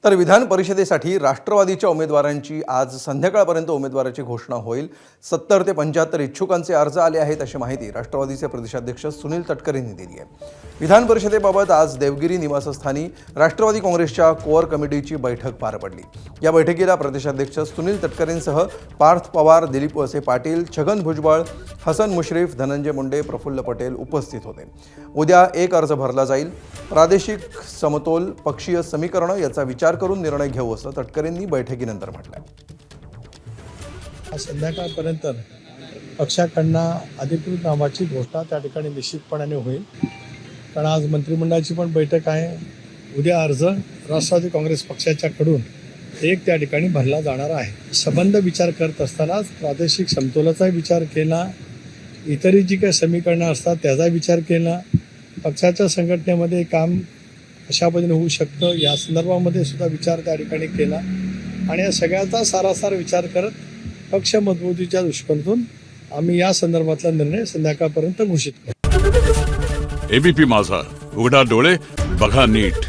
तर विधान परिषदेसाठी राष्ट्रवादीच्या उमेदवारांची आज संध्याकाळपर्यंत उमेदवाराची घोषणा होईल। 70 ते 75 इच्छुकांचे अर्ज आले आहेत अशी माहिती राष्ट्रवादीचे प्रदेशाध्यक्ष सुनील तटकरे यांनी दिली आहे। विधान परिषदेबाबत आज देवगिरी निवासस्थानी राष्ट्रवादी काँग्रेसच्या कोअर कमिटीची बैठक पार पडली। या बैठकीला प्रदेशाध्यक्ष सुनील तटकरेंसह पार्थ पवार, दिलीप वळसे पाटील, छगन भुजबळ, हसन मुश्रीफ, धनंजय मुंडे, प्रफुल्ल पटेल उपस्थित होते। उद्या एक अर्ज भरला जाईल। प्रादेशिक समतोल पक्षीय समीकरण याचा विचार करून निर्णय घेऊ असं तटकरेंनी बैठकीनंतर म्हटलं। संध्याकाळपर्यंत पक्षाकडनं अधिकृत नावाची घोषणा त्या ठिकाणी निश्चितपणाने होईल, कारण आज मंत्रिमंडळाची पण बैठक आहे। उद्या अर्ज राष्ट्रवादी काँग्रेस पक्षाच्याकडून एक त्या ठिकाणी भरला जाणार आहे। संबंध विचार करत असतानाच प्रादेशिक समतोलाचा विचार केला, इतरही जी काही समीकरणं असतात त्याचा विचार केला, पक्षाच्या संघटनेमध्ये काम अशा पद्धतीने होऊ शकतं या संदर्भामध्ये सुद्धा विचार त्या ठिकाणी केला आणि या सगळ्याचा सारासार विचार करत पक्ष मजबूतीच्या दृष्टिकोनातून आम्ही या संदर्भातला निर्णय संध्याकाळपर्यंत घोषित करू। एबीपी माझा, उघडा डोळे बघा नीट।